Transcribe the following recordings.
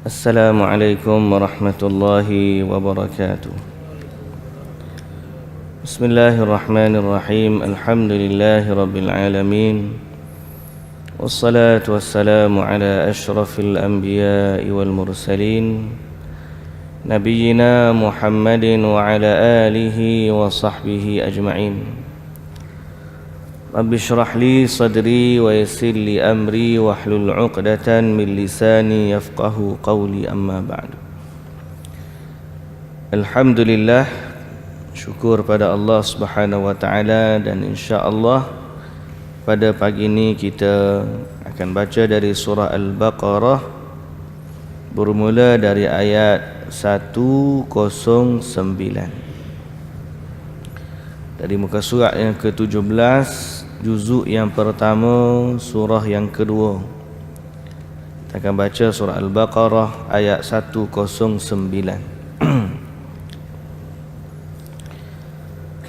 Assalamualaikum warahmatullahi wabarakatuh. Bismillahirrahmanirrahim. Alhamdulillahi rabbil alamin. Wassalatu wassalamu ala ashrafil anbiya'i wal mursalin, nabiyyina Muhammadin wa ala alihi wa sahbihi ajma'in. Rabbi shrah li sadri wa yassir li amri wahlul 'uqdatan min lisani yafqahu qawli, amma ba'du. Alhamdulillah, syukur pada Allah Subhanahu wa taala, dan insyaallah pada pagi ini kita akan baca dari surah Al-Baqarah bermula dari ayat 109. Dari muka surat yang ke-17, juzuk yang pertama, surah yang kedua. Kita akan baca surah Al-Baqarah ayat 109.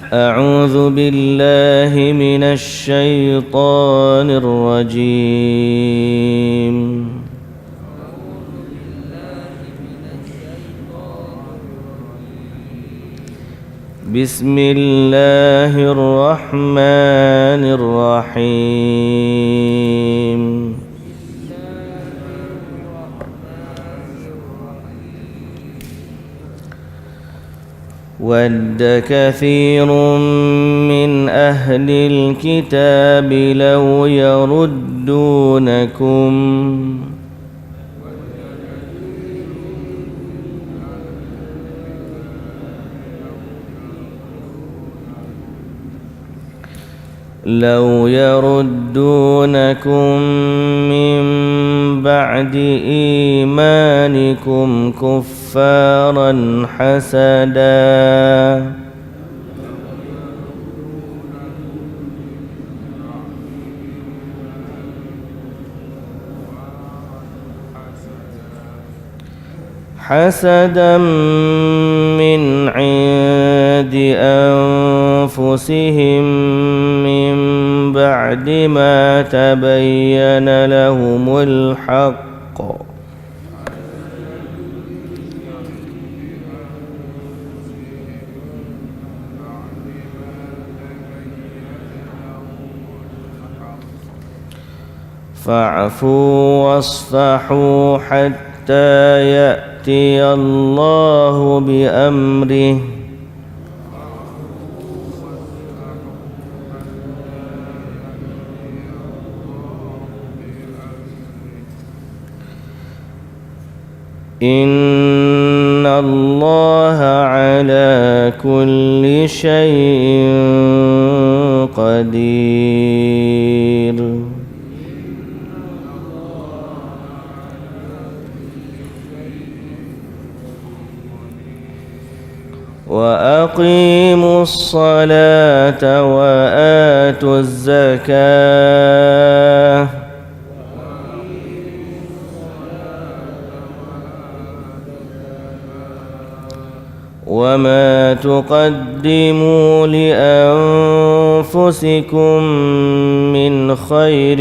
A'udzu billahi minasy syaithanir rajim. Bismillahirrahmanirrahim. Wadda katsirun min ahlil kitabi law yaruddunakum لو يردونكم من بعد إيمانكم كفارا حسدا من عند أنفسهم من بعد ما تبين لهم الحق فاعفوا واصفحوا حتى يأتي الله بأمره إن الله على كل شيء قدير. وأقيموا الصلاة وآتوا الزكاة وما تقدموا لأنفسكم من خير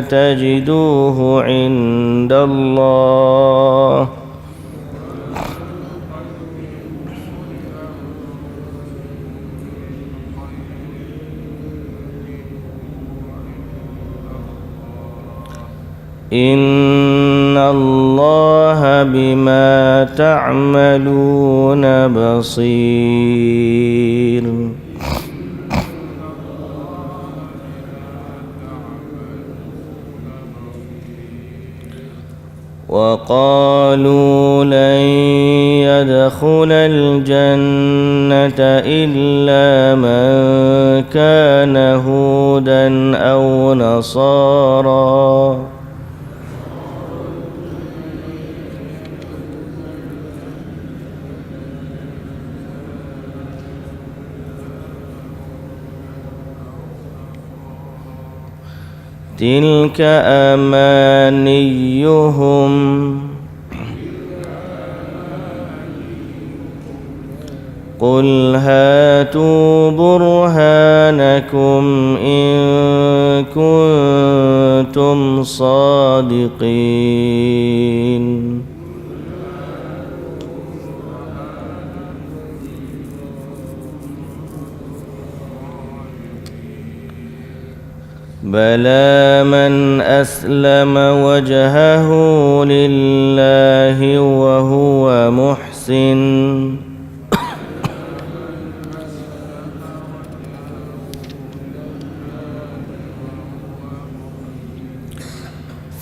تجدوه عند الله إن الله بما تعملون بصير. وقالوا لن يدخل الجنة إلا من كان هودا أو نصارى تلك أمانيهم قل هاتوا برهانكم إن كنتم صادقين بلى من أسلم وجهه لله وهو محسن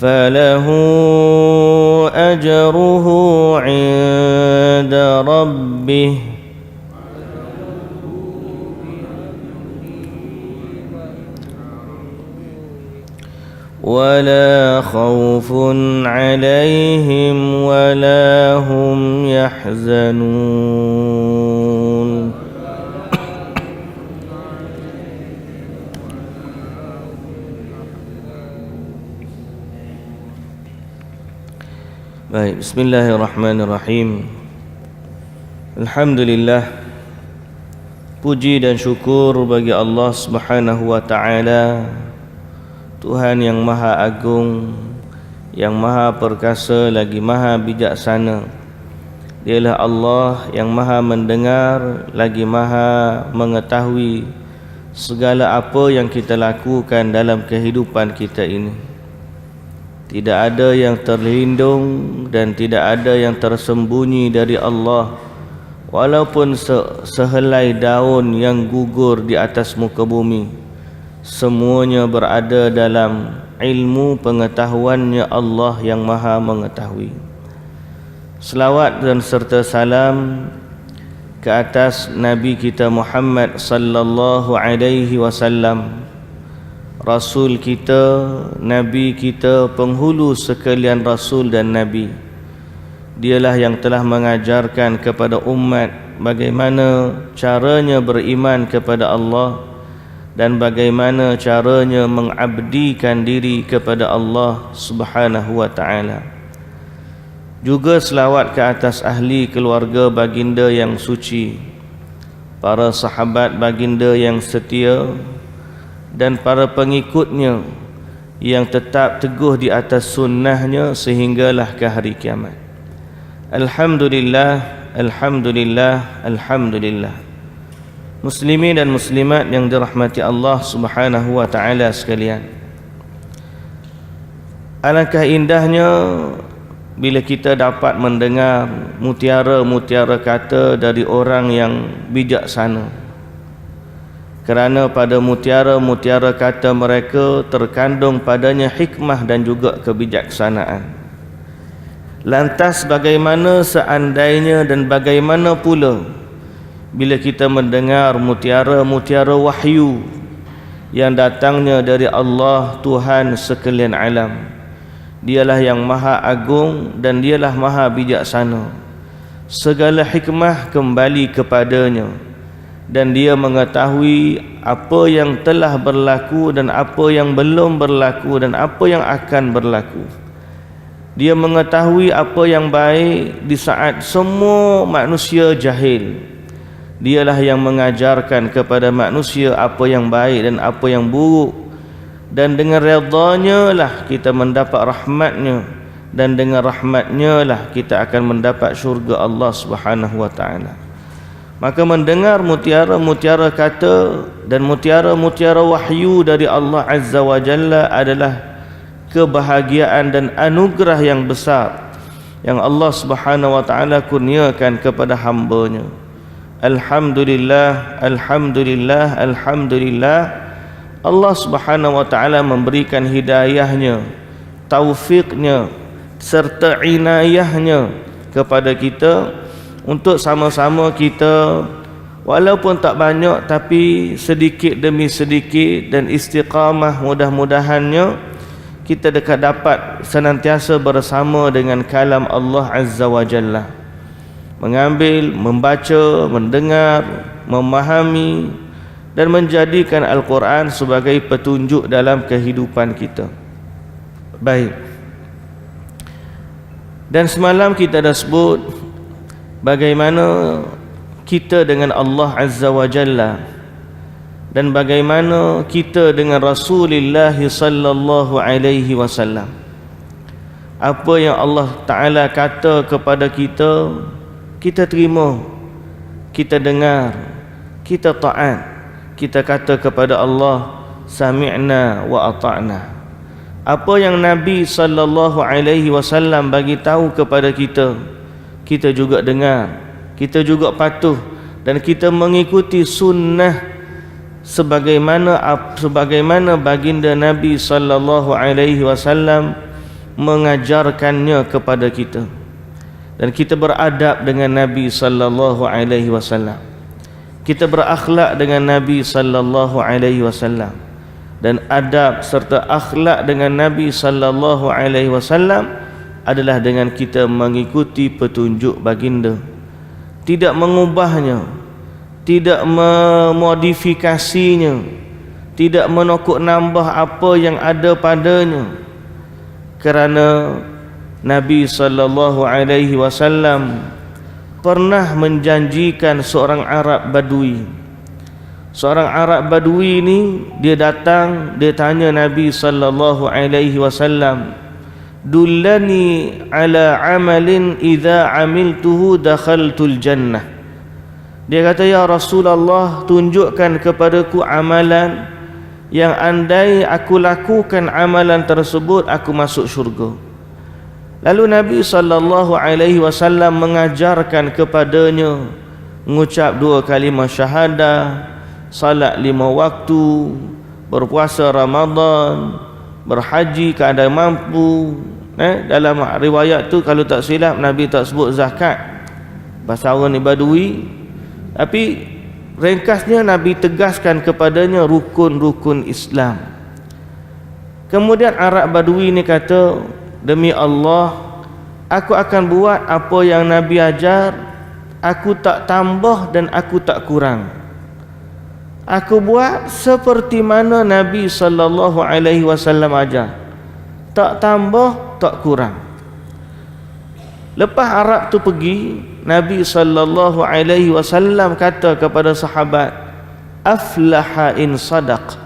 فله أجره عند ربه ولا خوف عليهم ولا هم يحزنون. Baik, bismillahirrahmanirrahim. Alhamdulillah, puji dan syukur bagi Allah Subhanahu wa taala, Tuhan yang maha agung, yang maha perkasa lagi maha bijaksana. Dialah Allah yang maha mendengar lagi maha mengetahui segala apa yang kita lakukan dalam kehidupan kita ini. Tidak ada yang terlindung dan tidak ada yang tersembunyi dari Allah, walaupun sehelai daun yang gugur di atas muka bumi. Semuanya berada dalam ilmu pengetahuannya Allah yang maha mengetahui. Selawat dan serta salam ke atas Nabi kita Muhammad sallallahu alaihi wasallam, Rasul kita, Nabi kita, penghulu sekalian Rasul dan Nabi. Dialah yang telah mengajarkan kepada umat bagaimana caranya beriman kepada Allah dan bagaimana caranya mengabdikan diri kepada Allah Subhanahu wa taala. Juga selawat ke atas ahli keluarga baginda yang suci, para sahabat baginda yang setia dan para pengikutnya yang tetap teguh di atas sunnahnya sehinggalah ke hari kiamat. Alhamdulillah, alhamdulillah, alhamdulillah. Muslimin dan muslimat yang dirahmati Allah Subhanahu wa taala sekalian, alangkah indahnya bila kita dapat mendengar mutiara-mutiara kata dari orang yang bijaksana, kerana pada mutiara-mutiara kata mereka terkandung padanya hikmah dan juga kebijaksanaan. Lantas bagaimana seandainya dan bagaimana pula bila kita mendengar mutiara-mutiara wahyu yang datangnya dari Allah Tuhan sekalian alam. Dialah yang maha agung dan dialah maha bijaksana. Segala hikmah kembali kepadanya dan dia mengetahui apa yang telah berlaku dan apa yang belum berlaku dan apa yang akan berlaku. Dia mengetahui apa yang baik di saat semua manusia jahil. Dialah yang mengajarkan kepada manusia apa yang baik dan apa yang buruk, dan dengan redha-Nya lah kita mendapat rahmat-Nya, dan dengan rahmat-Nya lah kita akan mendapat syurga Allah Subhanahu wa taala. Maka mendengar mutiara-mutiara kata dan mutiara-mutiara wahyu dari Allah Azza wa Jalla adalah kebahagiaan dan anugerah yang besar yang Allah Subhanahu wa taala kurniakan kepada hamba-Nya. Alhamdulillah, alhamdulillah, alhamdulillah. Allah Subhanahu wa taala memberikan hidayahnya, taufiknya serta inayahnya kepada kita untuk sama-sama kita walaupun tak banyak tapi sedikit demi sedikit dan istiqamah, mudah-mudahannya kita dapat senantiasa bersama dengan kalam Allah Azza wa Jalla, mengambil, membaca, mendengar, memahami dan menjadikan Al-Quran sebagai petunjuk dalam kehidupan kita. Baik. Dan semalam kita dah sebut bagaimana kita dengan Allah Azza wa Jalla, dan bagaimana kita dengan Rasulullah sallallahu alaihi wasallam. Apa yang Allah Ta'ala kata kepada kita, kita terima, kita dengar, kita taat, kita kata kepada Allah, sami'na wa ata'na. Apa yang Nabi sallallahu alaihi wasallam bagi tahu kepada kita, kita juga dengar, kita juga patuh, dan kita mengikuti sunnah sebagaimana baginda Nabi sallallahu alaihi wasallam mengajarkannya kepada kita. Dan kita beradab dengan Nabi sallallahu alaihi wasallam, kita berakhlak dengan Nabi sallallahu alaihi wasallam. Dan adab serta akhlak dengan Nabi sallallahu alaihi wasallam adalah dengan kita mengikuti petunjuk baginda, tidak mengubahnya, tidak memodifikasinya, tidak menokok nambah apa yang ada padanya. Kerana Nabi sallallahu alaihi wasallam pernah menjanjikan seorang Arab Badui. Seorang Arab Badui ini dia datang, dia tanya Nabi sallallahu alaihi wasallam, "Dullani ala amalin idza amiltuhu dakhaltul jannah." Dia kata, "Ya Rasulullah, tunjukkan kepadaku amalan yang andai aku lakukan amalan tersebut aku masuk syurga." Lalu Nabi sallallahu alaihi wasallam mengajarkan kepadanya mengucap 2 kalimah syahadah, salat 5 waktu, berpuasa Ramadan, berhaji keadaan mampu. Dalam riwayat tu kalau tak silap Nabi tak sebut zakat, bahasa orang ni Badui, tapi ringkasnya Nabi tegaskan kepadanya rukun-rukun Islam. Kemudian Arab Badui ni kata, "Demi Allah, aku akan buat apa yang Nabi ajar, aku tak tambah dan aku tak kurang. Aku buat seperti mana Nabi sallallahu alaihi wasallam ajar, tak tambah, tak kurang." Lepas Arab tu pergi, Nabi sallallahu alaihi wasallam kata kepada sahabat, "Aflaha in sadaq."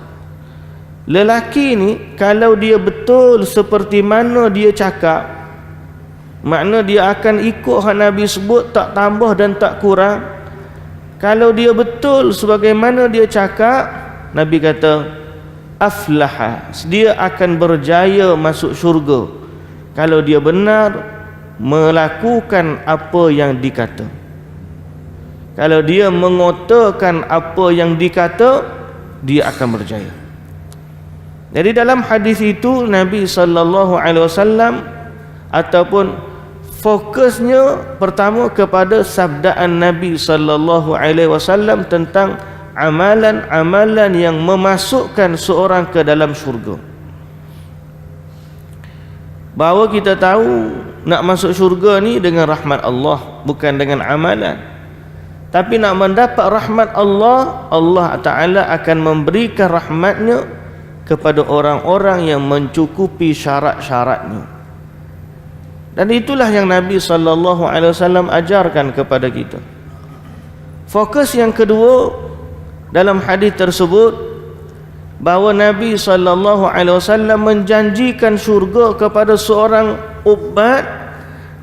Lelaki ni kalau dia betul seperti mana dia cakap, makna dia akan ikut hak Nabi sebut, tak tambah dan tak kurang. Kalau dia betul sebagaimana dia cakap, Nabi kata aflaha, dia akan berjaya masuk syurga kalau dia benar melakukan apa yang dikata. Kalau dia mengotakan apa yang dikata, dia akan berjaya. Jadi dalam hadis itu Nabi sallallahu alaihi wasallam ataupun fokusnya pertama kepada sabdaan Nabi sallallahu alaihi wasallam tentang amalan-amalan yang memasukkan seorang ke dalam syurga. Bahawa kita tahu nak masuk syurga ni dengan rahmat Allah, bukan dengan amalan. Tapi nak mendapat rahmat Allah, Allah Ta'ala akan memberikan rahmatnya kepada orang-orang yang mencukupi syarat-syaratnya. Dan itulah yang Nabi sallallahu alaihi wasallam ajarkan kepada kita. Fokus yang kedua dalam hadis tersebut, bahawa Nabi sallallahu alaihi wasallam menjanjikan syurga kepada seorang ubat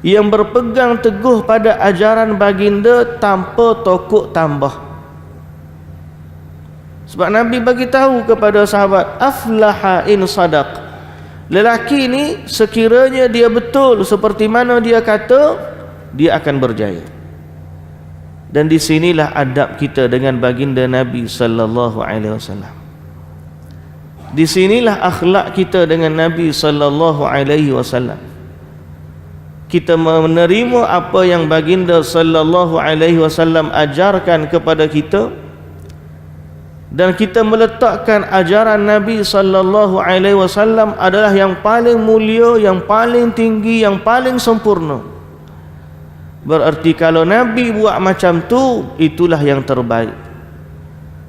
yang berpegang teguh pada ajaran baginda tanpa tokok tambah. Sebab Nabi bagi tahu kepada sahabat, aflaha in sadaq. Lelaki ni sekiranya dia betul seperti mana dia kata, dia akan berjaya. Dan di sinilah adab kita dengan baginda Nabi sallallahu alaihi wasallam. Di sinilah akhlak kita dengan Nabi sallallahu alaihi wasallam. Kita menerima apa yang baginda sallallahu alaihi wasallam ajarkan kepada kita, dan kita meletakkan ajaran Nabi sallallahu alaihi wasallam adalah yang paling mulia, yang paling tinggi, yang paling sempurna. Berarti kalau Nabi buat macam tu, itulah yang terbaik.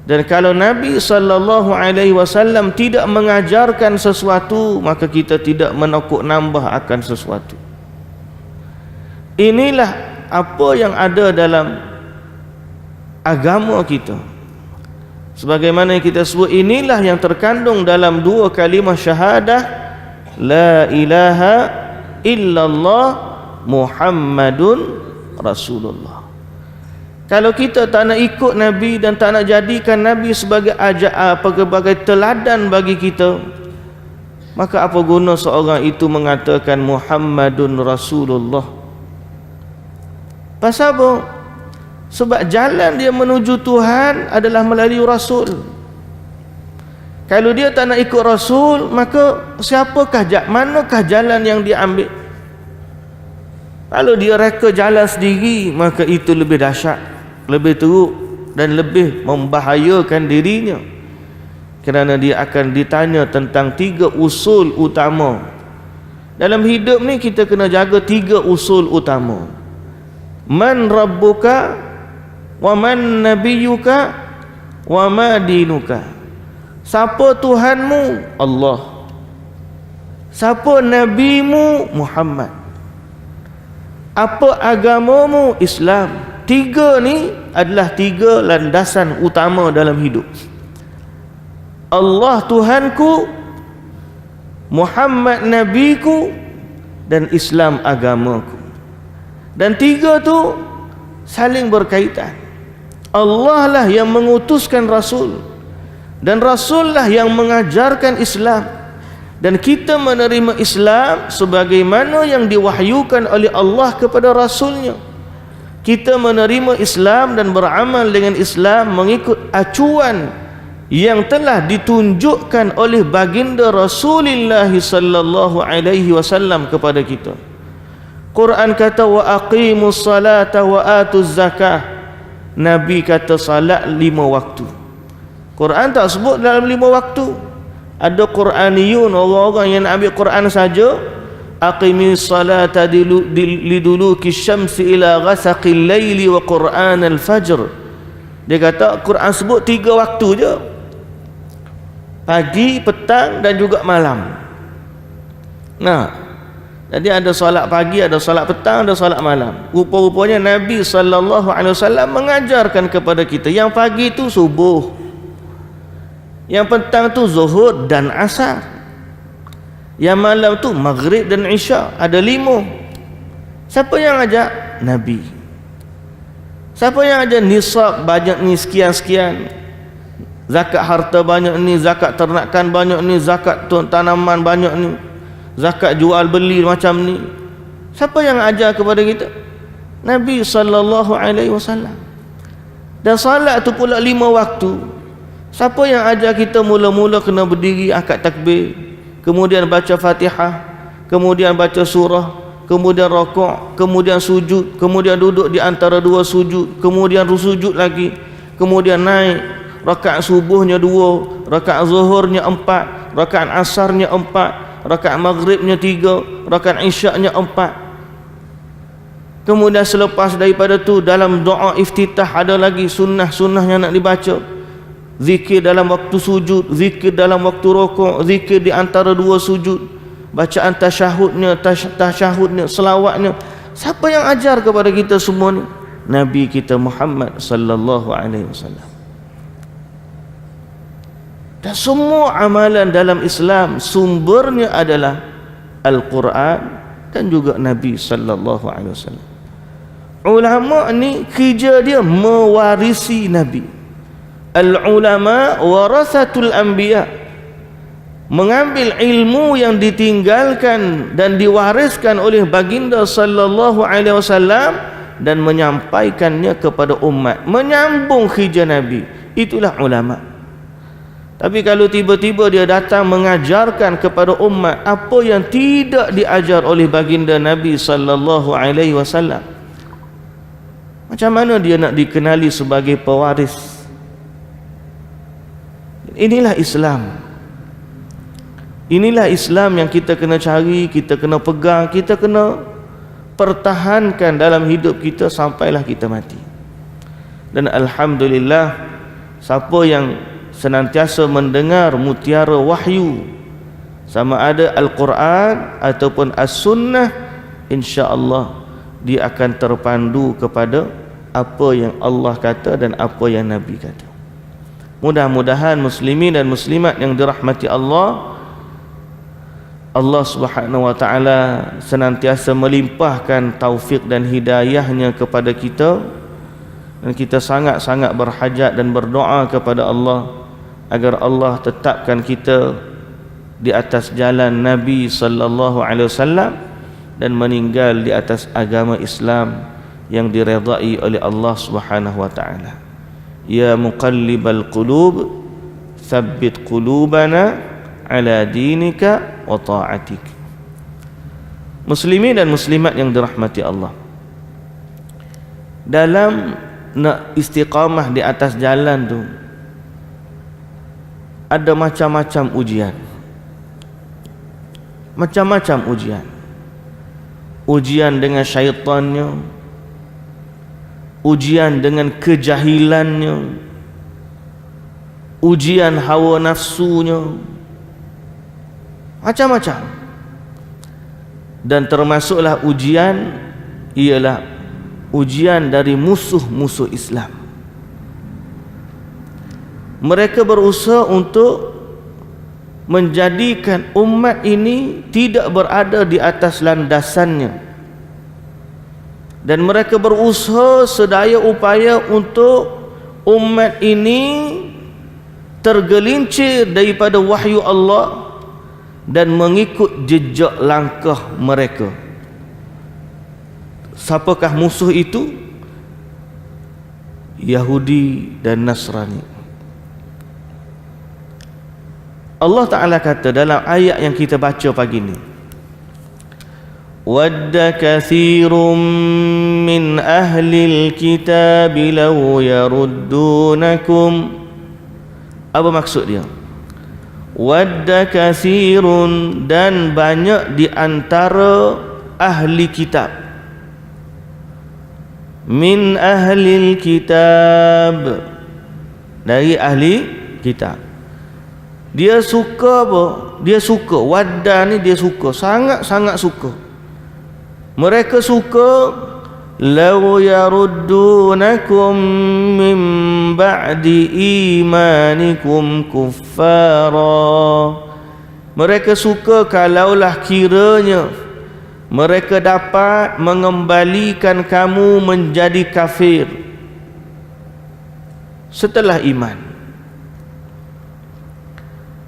Dan kalau Nabi sallallahu alaihi wasallam tidak mengajarkan sesuatu, maka kita tidak menokok nambah akan sesuatu. Inilah apa yang ada dalam agama kita. Sebagaimana yang kita sebut, inilah yang terkandung dalam dua kalimah syahadah, la ilaha illallah Muhammadun Rasulullah. Kalau kita tak nak ikut Nabi dan tak nak jadikan Nabi sebagai sebagai teladan bagi kita, maka apa guna seorang itu mengatakan Muhammadun Rasulullah? Pasal apa? Sebab jalan dia menuju Tuhan adalah melalui Rasul. Kalau dia tak nak ikut Rasul, maka manakah jalan yang dia ambil? Kalau dia reka jalan sendiri, maka itu lebih dahsyat, lebih teruk dan lebih membahayakan dirinya, kerana dia akan ditanya tentang 3 usul utama. Dalam hidup ni kita kena jaga 3 usul utama. Man rabbuka, wa man nabiyuka, wa ma dinuka. Siapa Tuhanmu? Allah. Siapa nabimu? Muhammad. Apa agamamu? Islam. 3 ni adalah 3 landasan utama dalam hidup. Allah Tuhanku, Muhammad nabiku, dan Islam agamaku. Dan 3 tu saling berkaitan. Allah lah yang mengutuskan Rasul, dan Rasul lah yang mengajarkan Islam, dan kita menerima Islam sebagaimana yang diwahyukan oleh Allah kepada Rasulnya. Kita menerima Islam dan beramal dengan Islam mengikut acuan yang telah ditunjukkan oleh baginda Rasulullah sallallahu alaihi wasallam kepada kita. Quran kata wa aqimus salata wa atuz zakah. Nabi kata salat 5 waktu. Quran tak sebut dalam 5 waktu. Ada Quraniyun, orang-orang yang ambil Quran saja, aqimis salata liduluki syamsi ila ghasaqil laili wa Quran al-fajr. Dia kata Quran sebut 3 waktu je, pagi, petang dan juga malam. Nah, jadi ada solat pagi, ada solat petang, ada solat malam. Rupa-rupanya Nabi sallallahu alaihi wasallam mengajarkan kepada kita, yang pagi tu subuh, yang petang tu zuhur dan asar, yang malam tu maghrib dan isya. Ada 5. Siapa yang ajak? Nabi. Siapa yang ajak? Nisab banyak ni, sekian-sekian. Zakat harta banyak ni, zakat ternakan banyak ni, zakat tanaman banyak ni, zakat jual beli macam ni. Siapa yang ajar kepada kita? Nabi sallallahu alaihi wasallam. Dan salat tu pula 5 waktu. Siapa yang ajar kita? Mula-mula kena berdiri angkat takbir, kemudian baca Fatihah, kemudian baca surah, kemudian rakaat, kemudian sujud, kemudian duduk di antara 2 sujud, kemudian sujud lagi, kemudian naik. Rakaat subuhnya 2, rakaat zuhurnya 4, rakaat asarnya 4, rakaat maghribnya 3, rakaat isyaknya 4. Kemudian selepas daripada tu, dalam doa iftitah ada lagi sunnah-sunnah yang nak dibaca. Zikir dalam waktu sujud, zikir dalam waktu rukuk, zikir di antara 2 sujud, bacaan tasyahudnya, selawatnya. Siapa yang ajar kepada kita semua ni? Nabi kita Muhammad sallallahu alaihi wasallam. Dan semua amalan dalam Islam sumbernya adalah Al-Quran dan juga Nabi sallallahu alaihi wasallam. Ulama ni kerja dia mewarisi Nabi. Al-ulama warasatul anbiya, mengambil ilmu yang ditinggalkan dan diwariskan oleh baginda sallallahu alaihi wasallam dan menyampaikannya kepada umat, menyambung kerja Nabi. Itulah ulama. Tapi kalau tiba-tiba dia datang mengajarkan kepada umat apa yang tidak diajar oleh baginda Nabi sallallahu alaihi wasallam, macam mana dia nak dikenali sebagai pewaris? Inilah Islam. Inilah Islam yang kita kena cari, kita kena pegang, kita kena pertahankan dalam hidup kita sampailah kita mati. Dan alhamdulillah, siapa yang senantiasa mendengar mutiara wahyu, sama ada Al-Quran ataupun As-Sunnah, insya-Allah dia akan terpandu kepada apa yang Allah kata dan apa yang Nabi kata. Mudah-mudahan muslimin dan muslimat yang dirahmati Allah, Allah Subhanahu wa taala senantiasa melimpahkan taufik dan hidayahnya kepada kita, dan kita sangat-sangat berhajat dan berdoa kepada Allah agar Allah tetapkan kita di atas jalan Nabi sallallahu alaihi wasallam dan meninggal di atas agama Islam yang diredai oleh Allah Subhanahu wa taala. Ya muqallibal qulub, tsabbit qulubana ala dinika wa ta'atik. Muslimin dan muslimat yang dirahmati Allah, dalam nak istiqamah di atas jalan tu ada macam-macam ujian. Macam-macam ujian. Ujian dengan syaitannya, ujian dengan kejahilannya, ujian hawa nafsunya, macam-macam. Dan termasuklah ujian ialah ujian dari musuh-musuh Islam. Mereka berusaha untuk menjadikan umat ini tidak berada di atas landasannya, dan mereka berusaha sedaya upaya untuk umat ini tergelincir daripada wahyu Allah dan mengikut jejak langkah mereka. Siapakah musuh itu? Yahudi dan Nasrani. Allah Ta'ala kata dalam ayat yang kita baca pagi ni, wadda kathirun min ahlil kitab law yaruddunakum. Apa maksud dia? Wadda kathirun, dan banyak di antara ahli kitab, min ahlil kitab, dari ahli kitab. Dia suka apa? Dia suka, wadda ni dia suka, sangat-sangat suka. Mereka suka law yaruddunakum min ba'di imanikum kuffara. Mereka suka kalaulah kiranya mereka dapat mengembalikan kamu menjadi kafir setelah iman.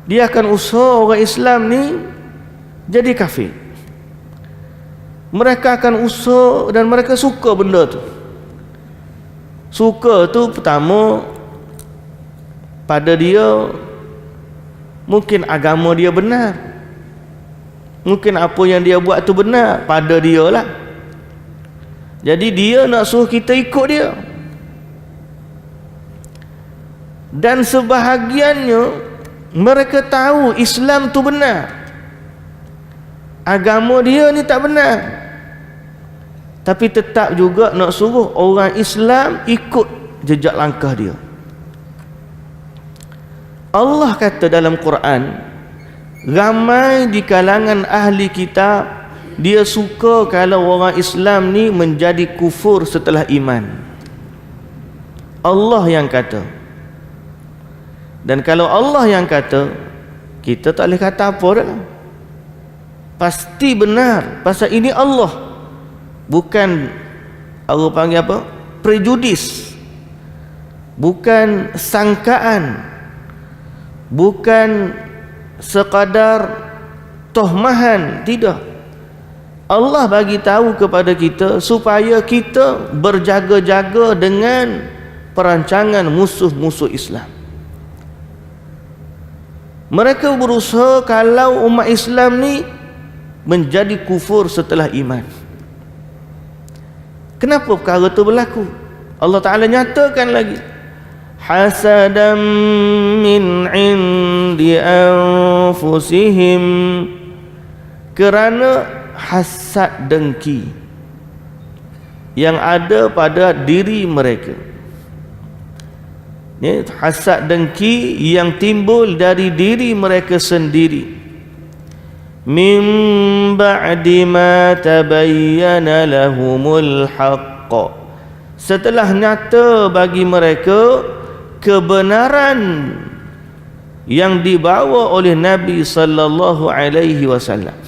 Dia akan usaha orang Islam ni jadi kafir. Mereka akan usaha dan mereka suka benda tu. Suka tu pertama, pada dia mungkin agama dia benar, mungkin apa yang dia buat tu benar pada dia lah. Jadi dia nak suruh kita ikut dia. Dan sebahagiannya mereka tahu Islam tu benar, agama dia ni tak benar, tapi tetap juga nak suruh orang Islam ikut jejak langkah dia. Allah kata dalam Quran, ramai di kalangan ahli kitab dia suka kalau orang Islam ni menjadi kufur setelah iman. Allah yang kata. Dan kalau Allah yang kata, kita tak boleh kata apa dah. Pasti benar, pasal ini Allah. Bukan orang panggil apa? Prejudis. Bukan sangkaan. Bukan sekadar tohmahan, tidak. Allah bagi tahu kepada kita supaya kita berjaga-jaga dengan perancangan musuh-musuh Islam. Mereka berusaha kalau umat Islam ni menjadi kufur setelah iman. Kenapa perkara itu berlaku? Allah Ta'ala nyatakan lagi, hasadam min indi anfusihim, kerana hasad dengki yang ada pada diri mereka. Ni hasad dengki yang timbul dari diri mereka sendiri. Min ba'di ma tabayyana lahumul haqq, setelah nyata bagi mereka kebenaran yang dibawa oleh Nabi sallallahu alaihi wasallam.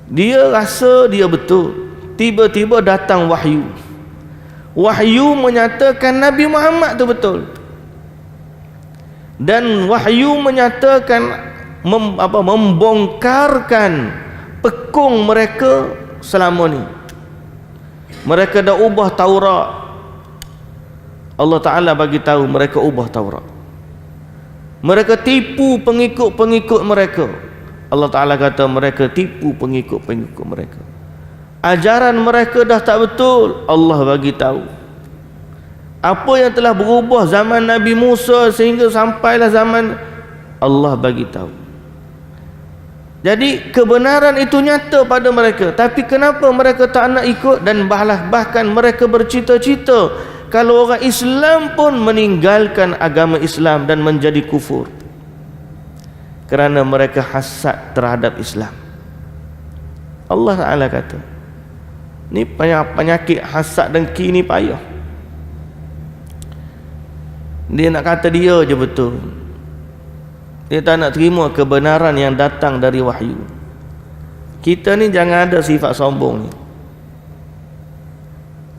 Dia rasa dia betul, tiba-tiba datang wahyu. Wahyu menyatakan Nabi Muhammad tu betul. Dan wahyu menyatakan membongkarkan pekung mereka selama ni. Mereka dah ubah Taurat. Allah Ta'ala bagi tahu mereka ubah Taurat. Mereka tipu pengikut-pengikut mereka. Allah Ta'ala kata mereka tipu pengikut-pengikut mereka. Ajaran mereka dah tak betul. Allah bagi tahu apa yang telah berubah zaman Nabi Musa sehingga sampailah zaman, Allah bagi tahu. Jadi kebenaran itu nyata pada mereka, tapi kenapa mereka tak nak ikut? Dan bahkan mereka bercita-cita kalau orang Islam pun meninggalkan agama Islam dan menjadi kufur, kerana mereka hasad terhadap Islam. Allah Ta'ala kata ni penyakit hasad dengki ni payah. Dia nak kata dia je betul, dia tak nak terima kebenaran yang datang dari wahyu. Kita ni jangan ada sifat sombong ni.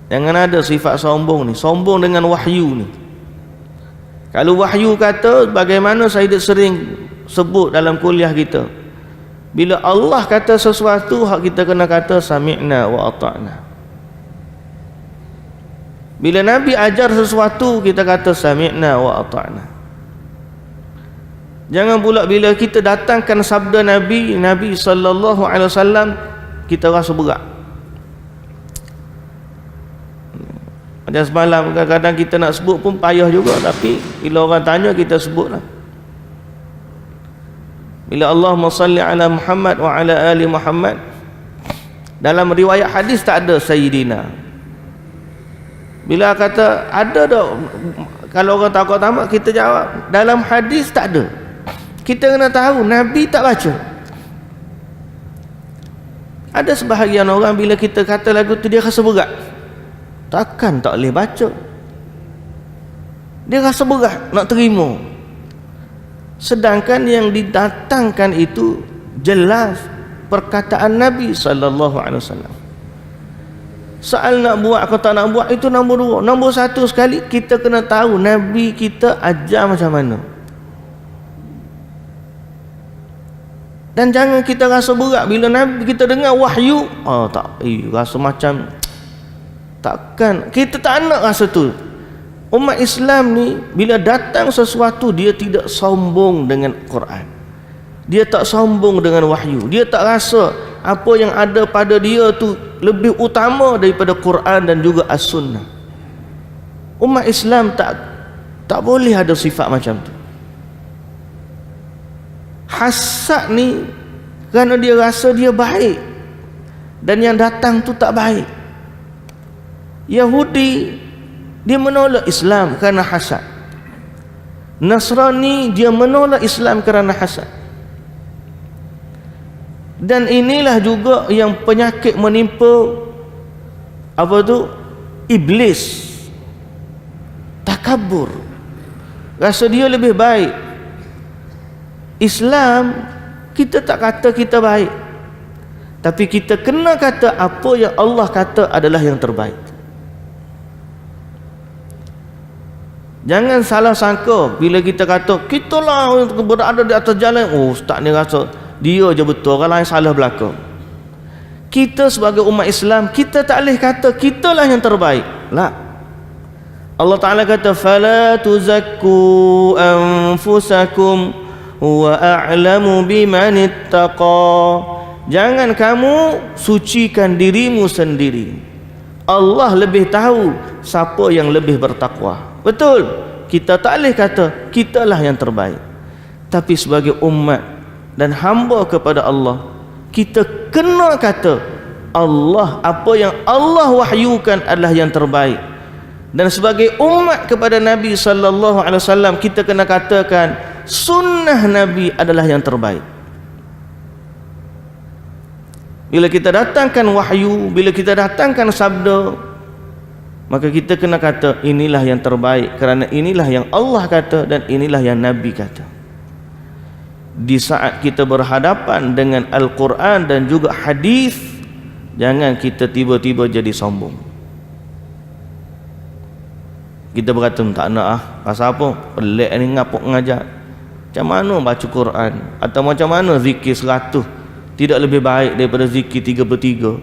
Jangan ada sifat sombong ni. Sombong dengan wahyu ni. Kalau wahyu kata, bagaimana saya sering sebut dalam kuliah kita, bila Allah kata sesuatu, hak kita kena kata sami'na wa ata'na. Bila Nabi ajar sesuatu, kita kata sami'na wa ata'na. Jangan pula bila kita datangkan sabda Nabi sallallahu alaihi wasallam, kita rasa berat. Macam semalam kadang-kadang kita nak sebut pun payah juga, tapi bila orang tanya kita sebutlah. Bila Allahumma salli ala Muhammad wa ala ali Muhammad, dalam riwayat hadis tak ada Sayyidina. Bila kata ada dah, kalau orang takut tamat kita jawab dalam hadis tak ada. Kita kena tahu Nabi tak baca. Ada sebahagian orang bila kita kata lagu tu dia rasa berat, takkan tak boleh baca, dia rasa berat nak terima. Sedangkan yang didatangkan itu jelas perkataan Nabi sallallahu alaihi wasallam. Soal nak buat atau tak nak buat itu nombor dua. Nombor satu sekali, kita kena tahu Nabi kita ajar macam mana. Dan jangan kita rasa berat bila Nabi kita dengar wahyu, rasa macam takkan, kita tak nak rasa tu. Umat Islam ni bila datang sesuatu, dia tidak sombong dengan Quran, dia tak sombong dengan wahyu, dia tak rasa apa yang ada pada dia tu lebih utama daripada Quran dan juga As-Sunnah. Umat Islam tak boleh ada sifat macam tu. Hasad ni kerana dia rasa dia baik dan yang datang tu tak baik. Yahudi dia menolak Islam kerana hasad. Nasrani dia menolak Islam kerana hasad. Dan inilah juga yang penyakit menimpa apa tu? Iblis. Takabur. Rasa dia lebih baik. Islam kita tak kata kita baik, tapi kita kena kata apa yang Allah kata adalah yang terbaik. Jangan salah sangka bila kita kata kitalah berada di atas jalan, ustaz ni rasa dia je betul, orang lain salah belaka. Kita sebagai umat Islam, kita tak boleh kata kitalah yang terbaik. La. Allah Ta'ala kata fala tuzakku anfusakum wa a'lamu biman ittaqa. Jangan kamu sucikan dirimu sendiri, Allah lebih tahu siapa yang lebih bertakwa. Betul, kita tak boleh kata kitalah yang terbaik, tapi sebagai umat dan hamba kepada Allah, kita kena kata Allah, apa yang Allah wahyukan adalah yang terbaik. Dan sebagai umat kepada Nabi sallallahu alaihi wasallam, kita kena katakan sunnah Nabi adalah yang terbaik. Bila kita datangkan wahyu, bila kita datangkan sabda, maka kita kena kata inilah yang terbaik, kerana inilah yang Allah kata dan inilah yang Nabi kata. Di saat kita berhadapan dengan Al-Quran dan juga hadis, jangan kita tiba-tiba jadi sombong. Kita berkata tak nak pasal apa? Pelik ni ngapuk ngajar. Macam mana baca Quran atau macam mana zikir 100 tidak lebih baik daripada zikir 33?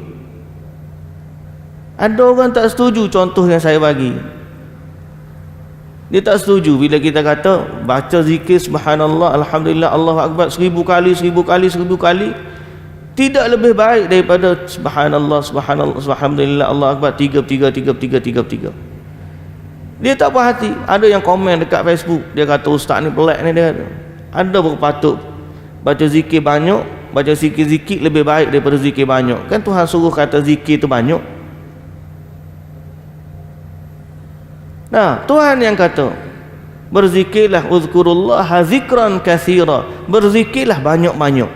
Ada orang tak setuju contoh yang saya bagi. Dia tak setuju bila kita kata baca zikir subhanallah, alhamdulillah, Allahu akbar 1000 kali, 1000 kali, 1000 kali tidak lebih baik daripada subhanallah, subhanallah, alhamdulillah, Allahu akbar 33. Dia tak puas hati. Ada yang komen dekat Facebook, dia kata ustaz ni pelik ni, dia kata ada berpatut baca zikir banyak, baca zikir-zikir lebih baik daripada zikir banyak. Kan Tuhan suruh kata zikir tu banyak. Nah, Tuhan yang kata berzikirlah, uzkurullaha zikran katsira, berzikirlah banyak-banyak.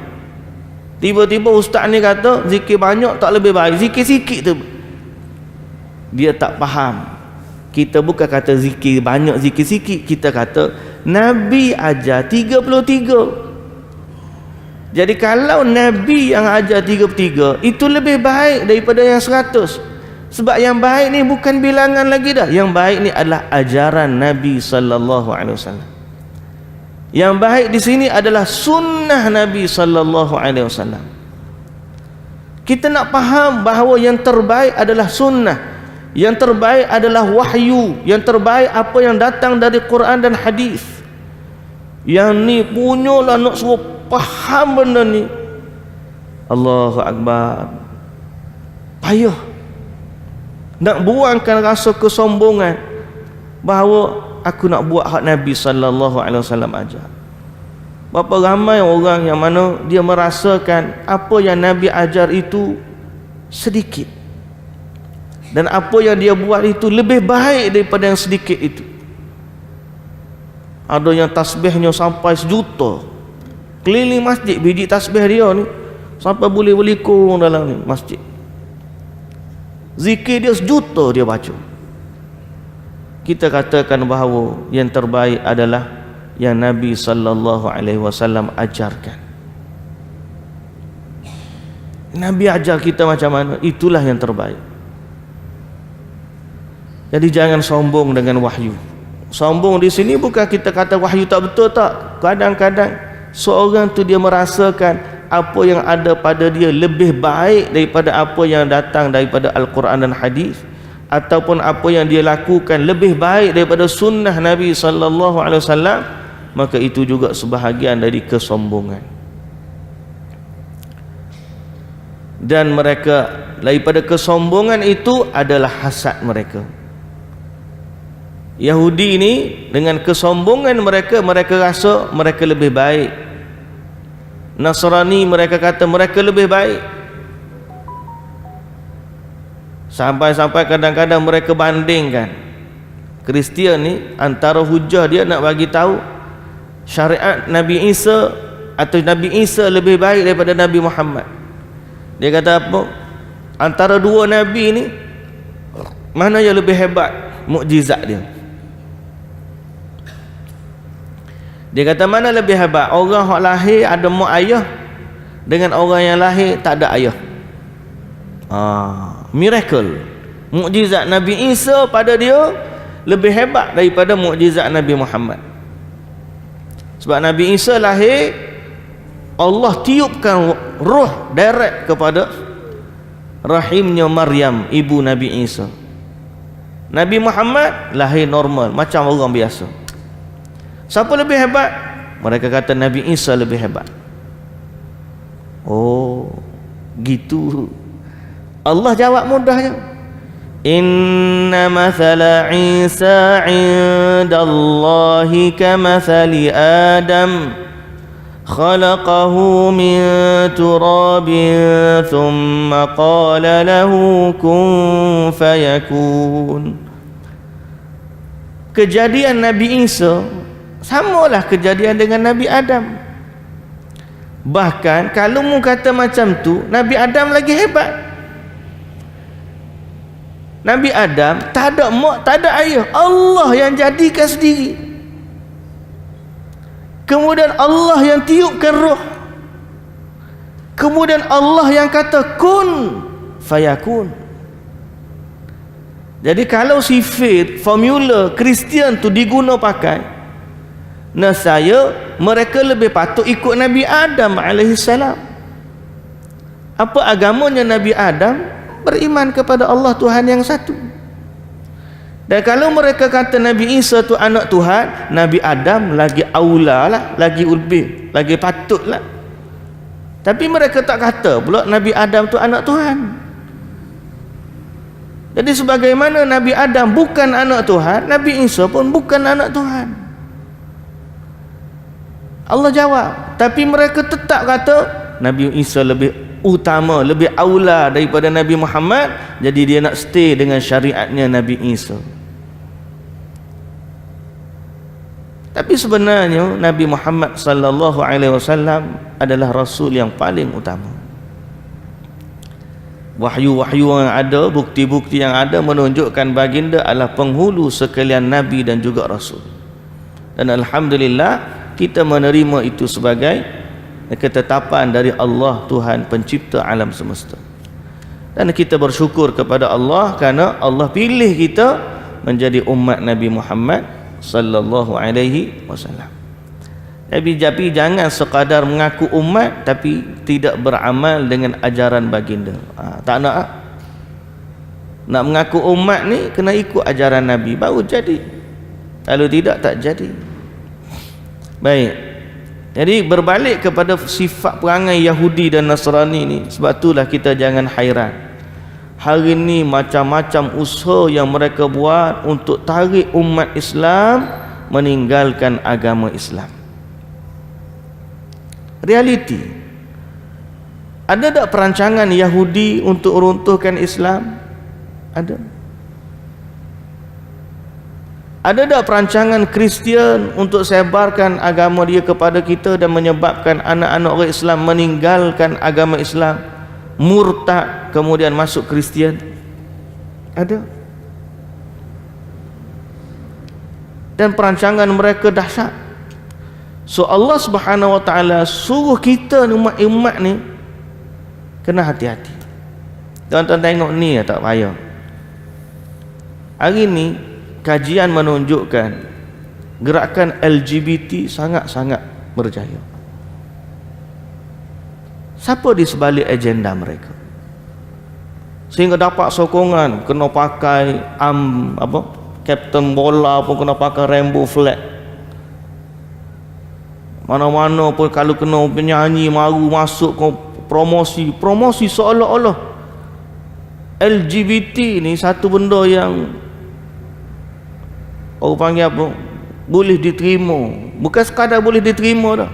Tiba-tiba ustaz ni kata zikir banyak tak lebih baik, zikir sikit tu. Dia tak faham. Kita bukan kata zikir banyak, zikir sikit, kita kata Nabi ajar 33. Jadi kalau Nabi yang ajar 33 itu lebih baik daripada yang 100. Sebab yang baik ni bukan bilangan lagi dah. Yang baik ni adalah ajaran Nabi sallallahu alaihi wasallam. Yang baik di sini adalah sunnah Nabi sallallahu alaihi wasallam. Kita nak faham bahawa yang terbaik adalah sunnah. Yang terbaik adalah wahyu. Yang terbaik apa yang datang dari Quran dan hadis. Yang ni punyalah nak suruh faham benda ni. Allahu akbar. Payah nak buangkan rasa kesombongan bahawa aku nak buat hak Nabi sallallahu alaihi wasallam ajar. Berapa ramai orang yang mana dia merasakan apa yang Nabi ajar itu sedikit, dan apa yang dia buat itu lebih baik daripada yang sedikit itu. Ada yang tasbihnya sampai 1 juta. Keliling masjid biji tasbih dia ni sampai boleh berlikung dalam ni masjid. Zikir dia 1 juta dia baca. Kita katakan bahawa yang terbaik adalah yang Nabi sallallahu alaihi wasallam ajarkan. Nabi ajar kita macam mana, itulah yang terbaik. Jadi jangan sombong dengan wahyu. Sombong di sini bukan kita kata wahyu tak betul, tak. Kadang-kadang seorang tu dia merasakan apa yang ada pada dia lebih baik daripada apa yang datang daripada Al-Quran dan hadis, ataupun apa yang dia lakukan lebih baik daripada sunnah Nabi sallallahu alaihi wasallam, maka itu juga sebahagian dari kesombongan. Dan mereka daripada kesombongan itu adalah hasad mereka. Yahudi ini dengan kesombongan mereka, mereka rasa mereka lebih baik. Nasrani mereka kata mereka lebih baik. Sampai-sampai kadang-kadang mereka bandingkan. Kristian ni antara hujah dia nak bagi tahu syariat Nabi Isa atau Nabi Isa lebih baik daripada Nabi Muhammad. Dia kata apa? Antara dua Nabi ni mana yang lebih hebat mukjizat dia? Dia kata mana lebih hebat? Orang yang lahir ada mak ayah dengan orang yang lahir tak ada ayah. Miracle. Mukjizat Nabi Isa pada dia lebih hebat daripada mukjizat Nabi Muhammad. Sebab Nabi Isa lahir, Allah tiupkan roh direct kepada rahimnya Maryam, ibu Nabi Isa. Nabi Muhammad lahir normal macam orang biasa. Siapa lebih hebat? Mereka kata Nabi Isa lebih hebat. Oh, gitu. Allah jawab mudahnya. Inna mathala Isa 'indallahi kamathali Adam khalaqahu min turabin thumma qala lahu kun fayakun. Kejadian Nabi Isa samalah kejadian dengan Nabi Adam. Bahkan kalau mu kata macam tu, Nabi Adam lagi hebat. Nabi Adam tak ada mak, tak ada ayah, Allah yang jadikan sendiri. Kemudian Allah yang tiupkan roh. Kemudian Allah yang kata kun fayakun. Jadi kalau sifat formula Kristian tu diguna pakai, nah saya mereka lebih patut ikut Nabi Adam alaihissalam. Apa agamanya Nabi Adam? Beriman kepada Allah Tuhan yang satu. Dan kalau mereka kata Nabi Isa tu anak Tuhan, Nabi Adam lagi aula lah, lagi lebih, lagi patut lah. Tapi mereka tak kata pula Nabi Adam tu anak Tuhan. Jadi sebagaimana Nabi Adam bukan anak Tuhan, Nabi Isa pun bukan anak Tuhan. Allah jawab, tapi mereka tetap kata Nabi Isa lebih utama, lebih aula daripada Nabi Muhammad. Jadi dia nak stay dengan syariatnya Nabi Isa. Tapi sebenarnya Nabi Muhammad sallallahu alaihi wasallam adalah rasul yang paling utama. Wahyu-wahyu yang ada, bukti-bukti yang ada menunjukkan baginda adalah penghulu sekalian nabi dan juga rasul. Dan alhamdulillah kita menerima itu sebagai ketetapan dari Allah Tuhan pencipta alam semesta. Dan kita bersyukur kepada Allah kerana Allah pilih kita menjadi umat Nabi Muhammad sallallahu alaihi wasallam. Tapi jangan sekadar mengaku umat tapi tidak beramal dengan ajaran baginda. Tak nak. Nak mengaku umat ni kena ikut ajaran Nabi baru jadi. Kalau tidak tak jadi. Baik. Jadi berbalik kepada sifat perangai Yahudi dan Nasrani ni, sebab itulah kita jangan hairan. Hari ni macam-macam usaha yang mereka buat untuk tarik umat Islam meninggalkan agama Islam. Realiti. Ada tak perancangan Yahudi untuk runtuhkan Islam? Ada. Ada tak perancangan Kristian untuk sebarkan agama dia kepada kita dan menyebabkan anak-anak orang Islam meninggalkan agama Islam, murtad, kemudian masuk Kristian? Ada. Dan perancangan mereka dahsyat. So Allah Subhanahu wa taala suruh kita ni umat ni kena hati-hati. Tuan-tuan tengok ni tak payah. Hari ni kajian menunjukkan gerakan LGBT sangat-sangat berjaya. Siapa di sebalik agenda mereka? Sehingga dapat sokongan kena pakai Captain Bola pun kena pakai rainbow flag. Mana-mana pun kalau kena penyanyi maru masuk ke promosi seolah-olah LGBT ni satu benda yang orang panggil apa? Boleh diterima. Bukan sekadar boleh diterima dah.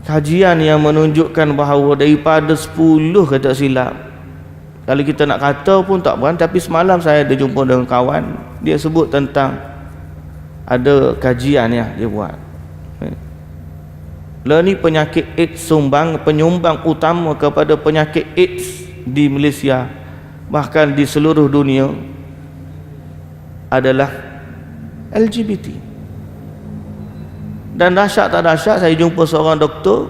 Kajian yang menunjukkan bahawa daripada 10 kata silap, kalau kita nak kata pun tak berani. Tapi semalam saya ada jumpa dengan kawan, dia sebut tentang ada kajian ya dia buat. Lah ni penyakit AIDS penyumbang utama kepada penyakit AIDS di Malaysia, bahkan di seluruh dunia, adalah LGBT. Dan dahsyat tak dahsyat, saya jumpa seorang doktor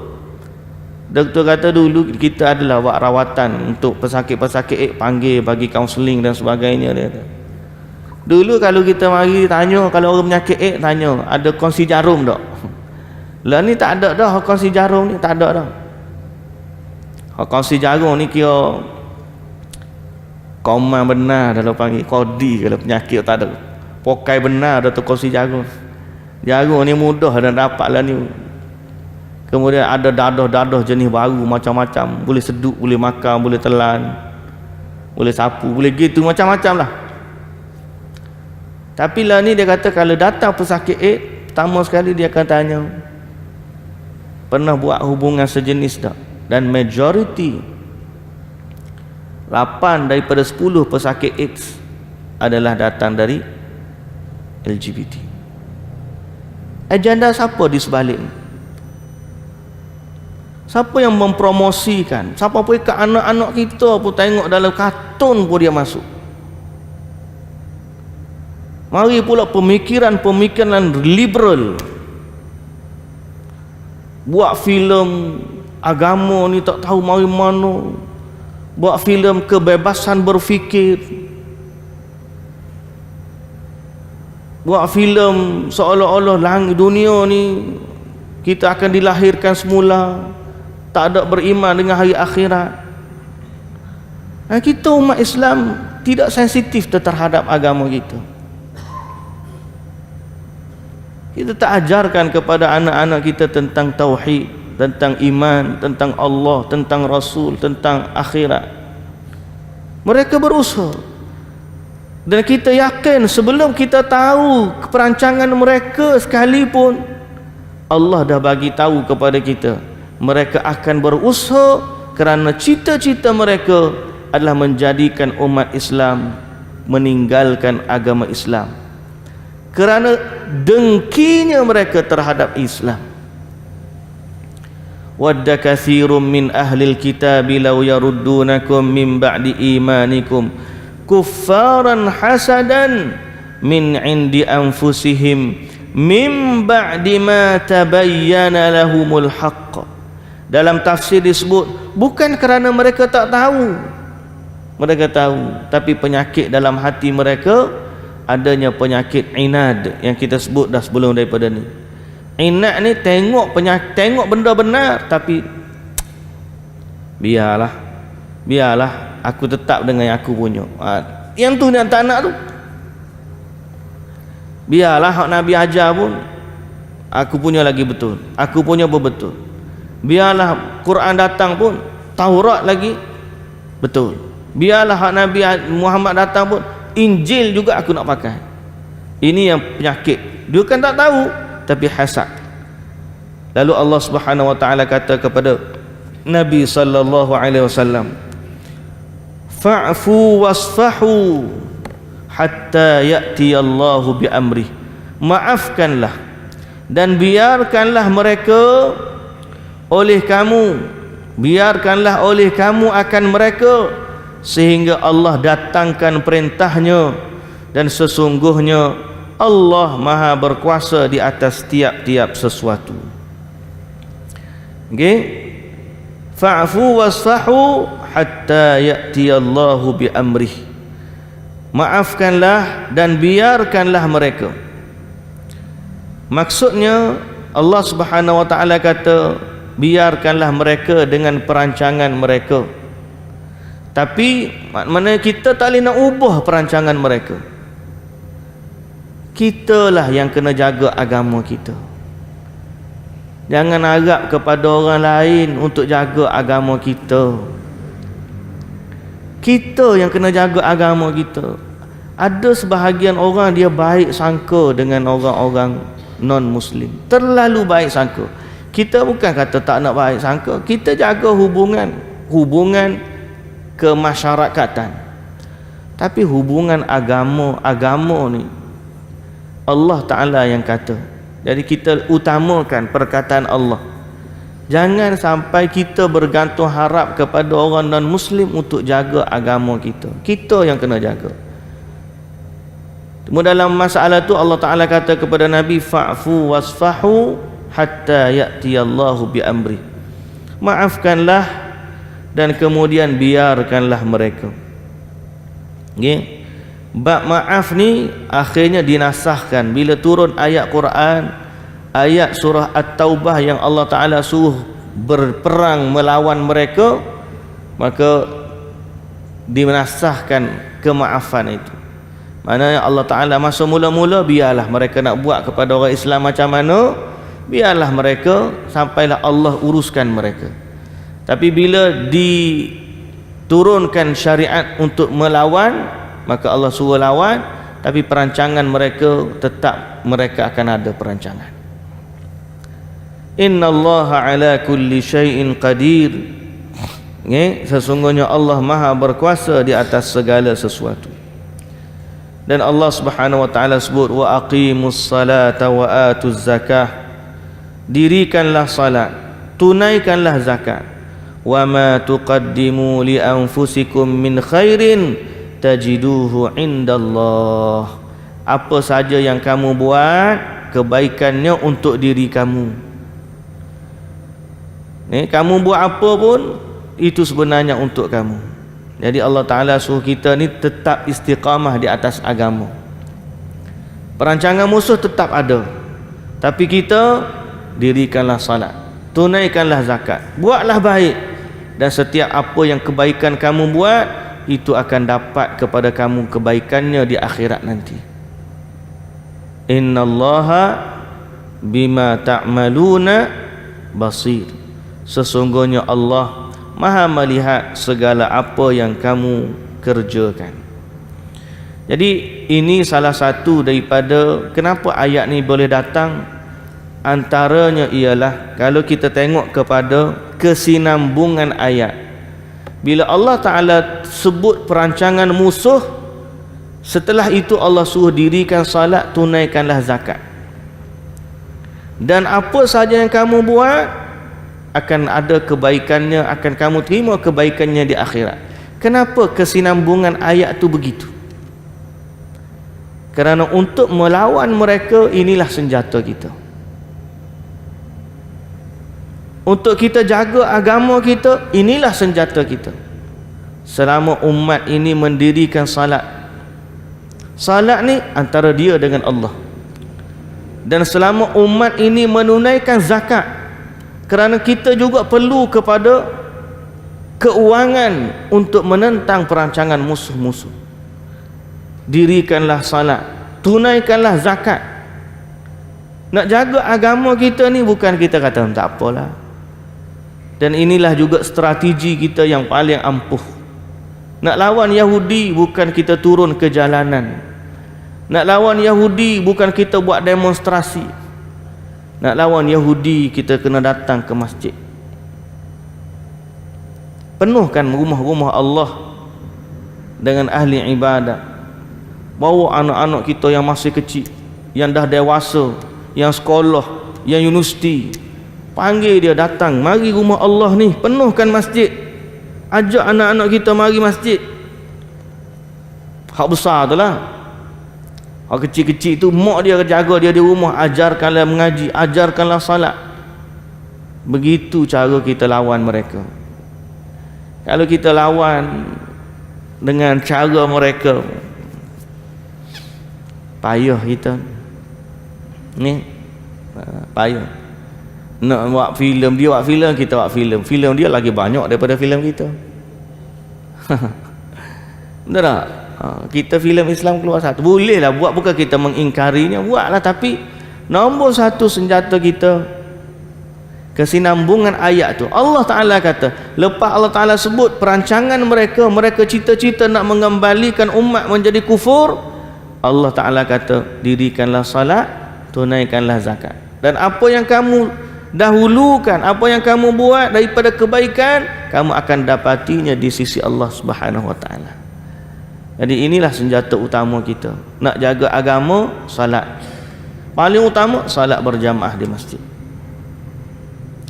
kata dulu kita adalah buat rawatan untuk pesakit-pesakit AIDS, panggil bagi kaunseling dan sebagainya. Dia kata dulu kalau kita mari tanya, kalau orang penyakit AIDS tanya ada kongsi jarum tak? Lah ni tak ada dah kongsi jarum ni, tak ada dah. Kongsi jarum ni kira koman benar dalam panggil kodi. Kalau penyakit tak ada pokai benar dah tu kongsi jarum. Jarum ni mudah dan dapat lah ni. Kemudian ada dadah-dadah jenis baru macam-macam, boleh seduk, boleh makan, boleh telan, boleh sapu, boleh gitu, macam-macam lah. Tapi lah ni dia kata kalau datang pesakit AIDS, pertama sekali dia akan tanya pernah buat hubungan sejenis tak? Dan majoriti 8 daripada 10 pesakit AIDS adalah datang dari LGBT. Agenda siapa di sebalik ni? Siapa yang mempromosikan? Siapa pun ke anak-anak kita pun tengok dalam kartun pun dia masuk. Mari pula pemikiran liberal, buat filem agama ni tak tahu mari mana, buat filem kebebasan berfikir, buat filem seolah-olah langit dunia ni kita akan dilahirkan semula, tak ada beriman dengan hari akhirat. Kita umat Islam tidak sensitif terhadap agama kita. Kita tak ajarkan kepada anak-anak kita tentang tauhid, tentang iman, tentang Allah, tentang Rasul, tentang akhirat. Mereka berusaha, dan kita yakin sebelum kita tahu perancangan mereka sekalipun, Allah dah bagi tahu kepada kita mereka akan berusaha kerana cita-cita mereka adalah menjadikan umat Islam meninggalkan agama Islam kerana dengkinya mereka terhadap Islam. Wadda katsirun min ahlil kitabi law yaruddunakum min ba'di imanikum kuffaran hasadan min indi anfusihim min ba'di ma tabayyana lahumul haqq. Dalam tafsir disebut bukan kerana mereka tak tahu, mereka tahu, tapi penyakit dalam hati mereka, adanya penyakit inad yang kita sebut dah sebelum daripada ni. Inad ni tengok benda benar tapi biarlah aku tetap dengan yang aku punya. Yang tu yang tak nak tu, biarlah hak Nabi ajar pun aku punya lagi betul, aku punya pun betul. Biarlah Quran datang pun Taurat lagi betul. Biarlah hak Nabi Muhammad datang pun Injil juga aku nak pakai. Ini yang penyakit. Dia kan tak tahu tapi hasad. Lalu Allah Subhanahu wa taala kata kepada Nabi sallallahu alaihi wasallam, fa'fu wasfahu hatta ya'ti Allahu bi amri. Maafkanlah dan biarkanlah mereka oleh kamu, biarkanlah oleh kamu akan mereka sehingga Allah datangkan perintahnya, dan sesungguhnya Allah maha berkuasa di atas tiap-tiap sesuatu. Okey, fa'fu wasfahu hatta ya'ti Allahu bi amrih. Maafkanlah dan biarkanlah mereka. Maksudnya Allah Subhanahu wa taala kata biarkanlah mereka dengan perancangan mereka, tapi mana kita tak boleh nak ubah perancangan mereka. Kitalah yang kena jaga agama kita. Jangan harap kepada orang lain untuk jaga agama kita. Kita yang kena jaga agama kita. Ada sebahagian orang dia baik sangka dengan orang-orang non-Muslim, terlalu baik sangka. Kita bukan kata tak nak baik sangka, kita jaga hubungan kemasyarakatan. Tapi hubungan agama ni Allah Ta'ala yang kata. Jadi kita utamakan perkataan Allah. Jangan sampai kita bergantung harap kepada orang non-Muslim untuk jaga agama kita. Kita yang kena jaga. Kemudian dalam masalah tu Allah Ta'ala kata kepada Nabi, fa'fu wasfahu hatta ya'tiyallahu bi amri. Maafkanlah dan kemudian biarkanlah mereka. Okay? Bab maaf ni akhirnya dinasahkan bila turun ayat Quran, ayat surah At-Taubah yang Allah Ta'ala suruh berperang melawan mereka, maka dinasahkan kemaafan itu. Maknanya Allah Ta'ala masa mula-mula biarlah mereka nak buat kepada orang Islam macam mana, biarlah mereka sampailah Allah uruskan mereka. Tapi bila diturunkan syariat untuk melawan, maka Allah suruh lawan, tapi perancangan mereka tetap mereka akan ada perancangan. Innallaha ala kulli syai'in qadir. Sesungguhnya Allah maha berkuasa di atas segala sesuatu. Dan Allah Subhanahu wa taala sebut, wa aqimus salata wa atuz zakah. Dirikanlah salat tunaikanlah zakat. Wa ma tuqaddimu li anfusikum min khairin tajiduhu indallah. Apa saja yang kamu buat kebaikannya untuk diri kamu. Kamu buat apa pun itu sebenarnya untuk kamu. Jadi Allah Ta'ala suruh kita ni tetap istiqamah di atas agama. Perancangan musuh tetap ada, tapi kita dirikanlah salat, tunaikanlah zakat, buatlah baik, dan setiap apa yang kebaikan kamu buat itu akan dapat kepada kamu kebaikannya di akhirat nanti. Innallaha bima ta'maluna basir. Sesungguhnya Allah Maha melihat segala apa yang kamu kerjakan. Jadi ini salah satu daripada kenapa ayat ni boleh datang. Antaranya ialah kalau kita tengok kepada kesinambungan ayat, bila Allah Ta'ala sebut perancangan musuh, setelah itu Allah suruh dirikan salat, tunaikanlah zakat, dan apa saja yang kamu buat akan ada kebaikannya, akan kamu terima kebaikannya di akhirat. Kenapa kesinambungan ayat itu begitu? Kerana untuk melawan mereka, inilah senjata kita. Untuk kita jaga agama kita, inilah senjata kita. Selama umat ini mendirikan salat, salat ni antara dia dengan Allah. Dan selama umat ini menunaikan zakat, kerana kita juga perlu kepada keuangan untuk menentang perancangan musuh-musuh. Dirikanlah salat, tunaikanlah zakat. Nak jaga agama kita ni bukan kita kata tak apalah. Dan inilah juga strategi kita yang paling ampuh. Nak lawan Yahudi bukan kita turun ke jalanan. Nak lawan Yahudi bukan kita buat demonstrasi. Nak lawan Yahudi kita kena datang ke masjid. Penuhkan rumah-rumah Allah dengan ahli ibadah. Bawa anak-anak kita yang masih kecil, yang dah dewasa, yang sekolah, yang universiti, panggil dia datang, mari rumah Allah ni, penuhkan masjid. Ajak anak-anak kita mari masjid. Hak besar tu lah. Hak kecil-kecil tu mak dia jaga dia di rumah, ajarkanlah mengaji, ajarkanlah salat. Begitu cara kita lawan mereka. Kalau kita lawan dengan cara mereka, payah kita ni, payah. Nak buat filem, dia buat filem, kita buat filem. Filem dia lagi banyak daripada filem kita. Betul tak? Kita filem Islam keluar satu, boleh lah buat, bukan kita mengingkarinya, buatlah. Tapi nombor satu senjata kita kesinambungan ayat tu. Allah Ta'ala kata, lepas Allah Ta'ala sebut perancangan mereka, mereka cita-cita nak mengembalikan umat menjadi kufur, Allah Ta'ala kata, dirikanlah salat, tunaikanlah zakat, dan apa yang kamu dahulukan, apa yang kamu buat daripada kebaikan, kamu akan dapatinya di sisi Allah Subhanahu wa Ta'ala. Jadi inilah senjata utama kita nak jaga agama. Salat paling utama, salat berjamaah di masjid.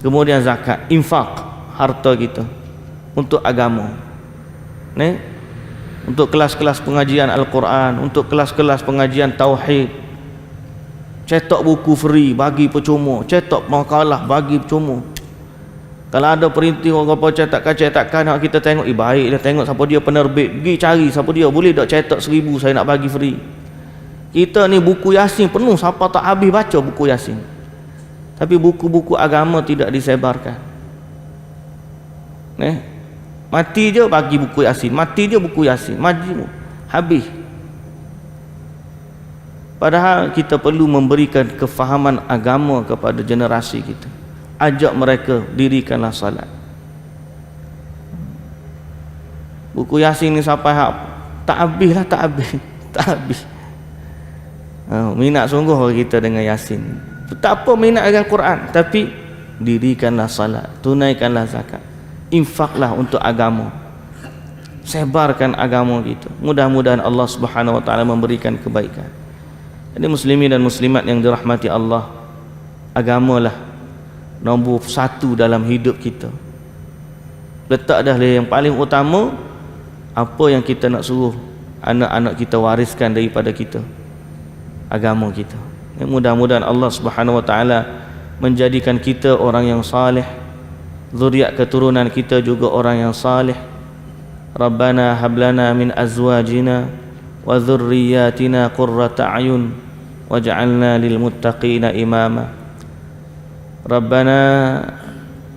Kemudian zakat, infak harta kita untuk agama, untuk kelas-kelas pengajian Al-Quran, untuk kelas-kelas pengajian Tauhid. Cetak buku free, bagi percuma. Cetak makalah, bagi percuma. Kalau ada perintah orang apa cetakan nak kita tengok, baik dia tengok siapa dia penerbit, pergi cari siapa dia, boleh tak cetak 1000 saya nak bagi free. Kita ni buku Yasin penuh, siapa tak habis baca buku Yasin. Tapi buku-buku agama tidak disebarkan. Mati je bagi buku Yasin, mati je buku Yasin, mati habis. Padahal kita perlu memberikan kefahaman agama kepada generasi kita. Ajak mereka, dirikanlah salat. Buku Yasin ni sampai tak habis lah, tak habis. Tak habis. Minat sungguh kita dengan Yasin. Betapa minat dengan Quran, tapi dirikanlah salat, tunaikanlah zakat, infaklah untuk agama, sebarkan agama kita. Mudah-mudahan Allah Subhanahu wa Ta'ala memberikan kebaikan. Jadi muslimin dan muslimat yang dirahmati Allah, agamalah nombor satu dalam hidup kita. Letak dah yang paling utama, apa yang kita nak suruh anak-anak kita wariskan daripada kita, agama kita. Mudah-mudahan Allah Subhanahu wa taala menjadikan kita orang yang saleh, zuriat keturunan kita juga orang yang saleh. Rabbana hablana min azwajina wa dhurriyyatina qurrata a'yun waj'alna lil muttaqina imama. Rabbana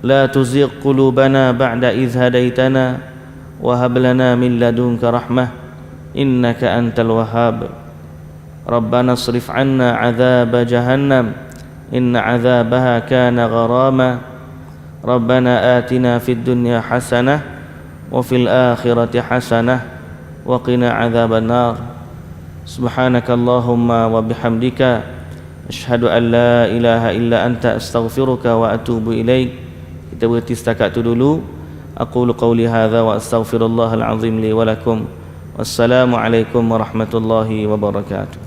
la tuzigh qulubana ba'da idh hadaitana wa hab lana min ladunka rahmah innaka antal wahhab. Rabbana asrif 'anna 'adzaba jahannam inna 'adzabaha kana gharama. Rabbana atina fid dunya hasanah wa fil akhirati hasanah wa qina 'adzaban nar. Subhanakallahumma wa bihamdika asyhadu an la ilaha illa anta astaghfiruka wa atubu ilaik. Kita berhenti setakat tu dulu. Aqulu qawli hadza wa astaghfirullahal azim li wa lakum. Wassalamu alaikum warahmatullahi wabarakatuh.